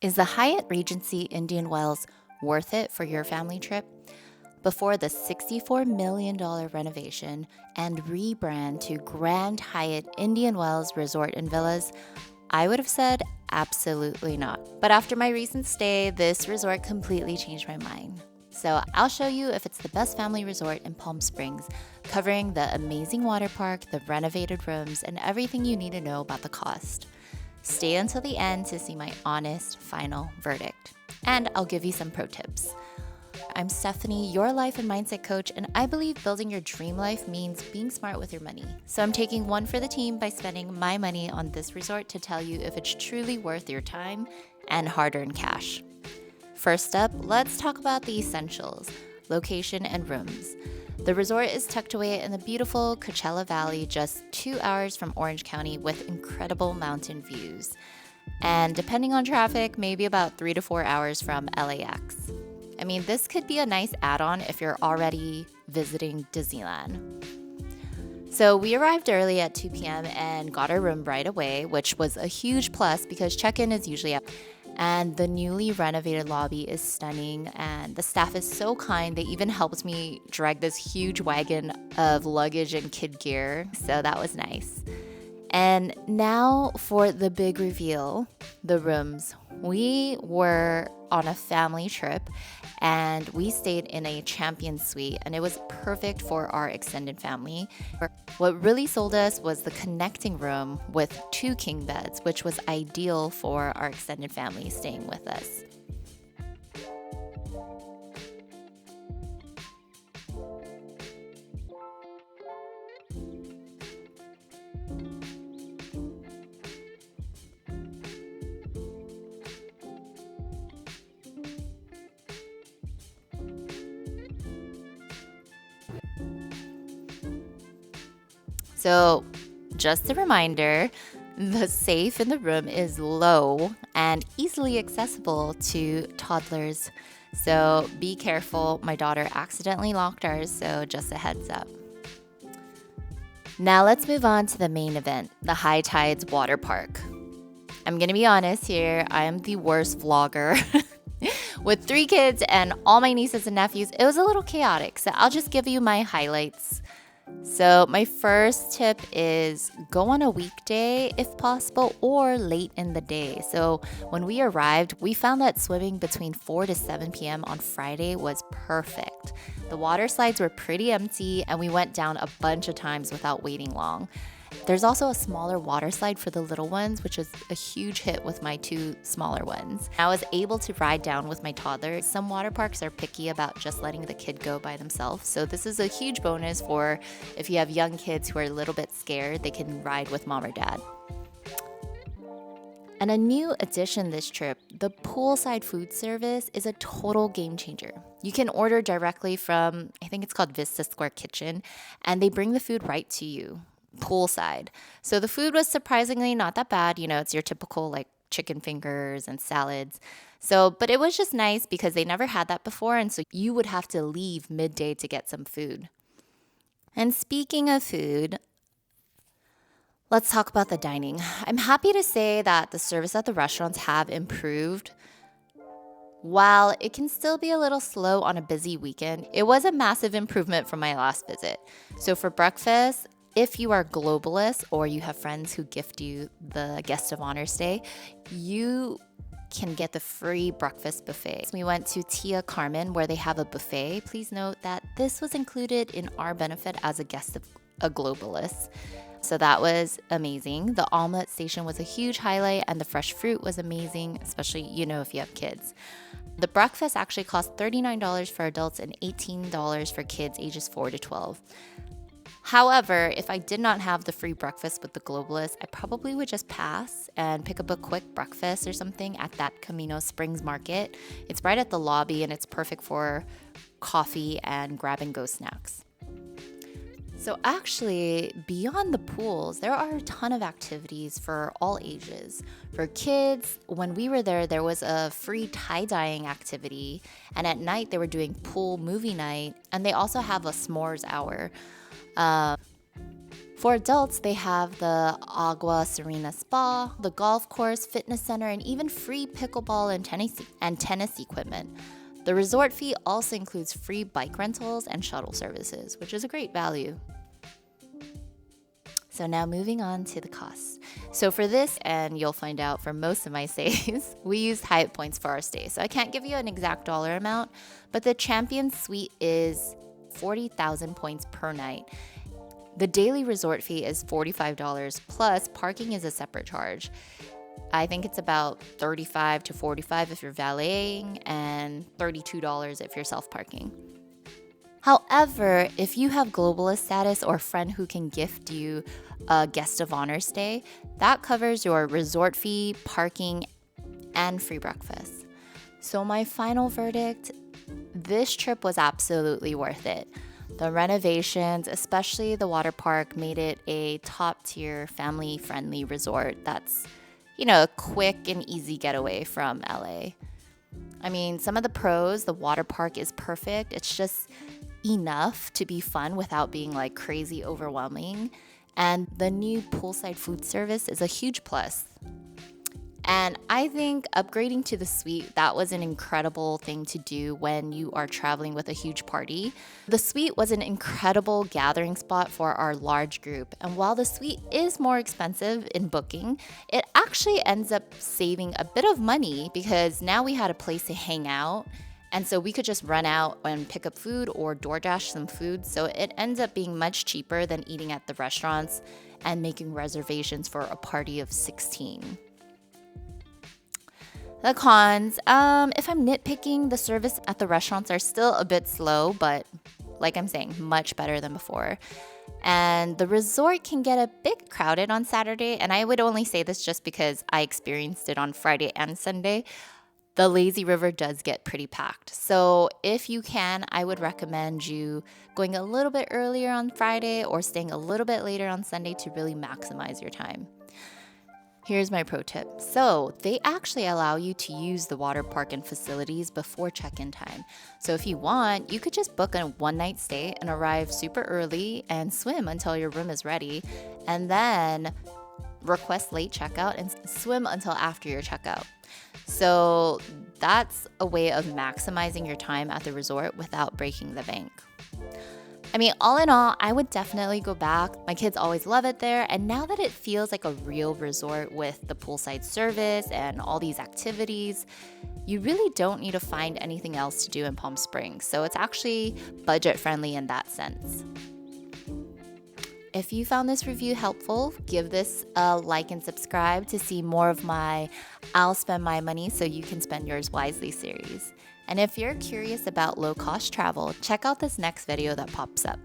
Is the Hyatt Regency Indian Wells worth it for your family trip? Before the $64 million renovation and rebrand to Grand Hyatt Indian Wells Resort and Villas, I would have said absolutely not. But after my recent stay, this resort completely changed my mind. So I'll show you if it's the best family resort in Palm Springs, covering the amazing water park, the renovated rooms, and everything you need to know about the cost. Stay until the end to see my honest final verdict. And I'll give you some pro tips. I'm Stephanie, your life and mindset coach, and I believe building your dream life means being smart with your money. So I'm taking one for the team by spending my money on this resort to tell you if it's truly worth your time and hard-earned cash. First up, let's talk about the essentials: location and rooms. The resort is tucked away in the beautiful Coachella Valley, just 2 hours from Orange County, with incredible mountain views. And depending on traffic, maybe about 3 to 4 hours from LAX. I mean, this could be a nice add-on if you're already visiting Disneyland. So we arrived early at 2 p.m. and got our room right away, which was a huge plus because check-in is usually up. And the newly renovated lobby is stunning, and the staff is so kind. They even helped me drag this huge wagon of luggage and kid gear, so that was nice. And now for the big reveal, the rooms. We were on a family trip and we stayed in a champion suite, and it was perfect for our extended family. What really sold us was the connecting room with 2 king beds, which was ideal for our extended family staying with us. So, just a reminder, the safe in the room is low and easily accessible to toddlers. So, be careful. My daughter accidentally locked ours, so just a heads up. Now, let's move on to the main event, the High Tides Water Park. I'm going to be honest here, I am the worst vlogger. With 3 kids and all my nieces and nephews, it was a little chaotic, so I'll just give you my highlights. So my first tip is go on a weekday if possible, or late in the day. So when we arrived, we found that swimming between 4 to 7 p.m. on Friday was perfect. The water slides were pretty empty and we went down a bunch of times without waiting long. There's also a smaller water slide for the little ones, which was a huge hit with my 2 smaller ones. I was able to ride down with my toddler. Some water parks are picky about just letting the kid go by themselves, so this is a huge bonus for if you have young kids who are a little bit scared, they can ride with mom or dad. And a new addition this trip, the poolside food service is a total game changer. You can order directly from, I think it's called Vista Square Kitchen, and they bring the food right to you poolside. So the food was surprisingly not that bad. You know, it's your typical like chicken fingers and salads. So, but it was just nice because they never had that before. And so you would have to leave midday to get some food. And speaking of food, let's talk about the dining. I'm happy to say that the service at the restaurants have improved. While it can still be a little slow on a busy weekend, it was a massive improvement from my last visit. So for breakfast, if you are globalist or you have friends who gift you the guest of honor stay, you can get the free breakfast buffet. We went to Tia Carmen where they have a buffet. Please note that this was included in our benefit as a guest of a globalist. So that was amazing. The omelet station was a huge highlight, and the fresh fruit was amazing, especially, if you have kids. The breakfast actually cost $39 for adults and $18 for kids ages 4 to 12. However, if I did not have the free breakfast with the globalist, I probably would just pass and pick up a quick breakfast or something at that Camino Springs market. It's right at the lobby and it's perfect for coffee and grab-and-go snacks. So actually, beyond the pools, there are a ton of activities for all ages. For kids, when we were there, there was a free tie-dyeing activity, and at night they were doing pool movie night, and they also have a s'mores hour. For adults, they have the Agua Serena Spa, the golf course, fitness center, and even free pickleball and tennis equipment. The resort fee also includes free bike rentals and shuttle services, which is a great value. So now moving on to the costs. So for this, and you'll find out for most of my stays, we used Hyatt points for our stay. So I can't give you an exact dollar amount, but the Champion Suite is 40,000 points per night. The daily resort fee is $45 plus parking is a separate charge. I think it's about $35 to $45 if you're valeting and $32 if you're self-parking. However, if you have globalist status or a friend who can gift you a guest of honor stay, that covers your resort fee, parking, and free breakfast. So my final verdict, this trip was absolutely worth it. The renovations, especially the Waterpark, made it a top-tier, family-friendly resort that's, a quick and easy getaway from LA. I mean, some of the pros, the Waterpark is perfect. It's just enough to be fun without being like crazy overwhelming. And the new poolside food service is a huge plus. And I think upgrading to the suite, that was an incredible thing to do when you are traveling with a huge party. The suite was an incredible gathering spot for our large group. And while the suite is more expensive in booking, it actually ends up saving a bit of money because now we had a place to hang out. And so we could just run out and pick up food or DoorDash some food. So it ends up being much cheaper than eating at the restaurants and making reservations for a party of 16. The cons, if I'm nitpicking, the service at the restaurants are still a bit slow, but like I'm saying, much better than before. And the resort can get a bit crowded on Saturday, and I would only say this just because I experienced it on Friday and Sunday. The lazy river does get pretty packed. So if you can, I would recommend you going a little bit earlier on Friday or staying a little bit later on Sunday to really maximize your time. Here's my pro tip. So they actually allow you to use the water park and facilities before check-in time. So if you want, you could just book a one-night stay and arrive super early and swim until your room is ready, and then request late checkout and swim until after your checkout. So that's a way of maximizing your time at the resort without breaking the bank. I mean, all in all, I would definitely go back. My kids always love it there. And now that it feels like a real resort with the poolside service and all these activities, you really don't need to find anything else to do in Palm Springs. So it's actually budget friendly in that sense. If you found this review helpful, give this a like and subscribe to see more of my I'll Spend My Money So You Can Spend Yours Wisely series. And if you're curious about low-cost travel, check out this next video that pops up.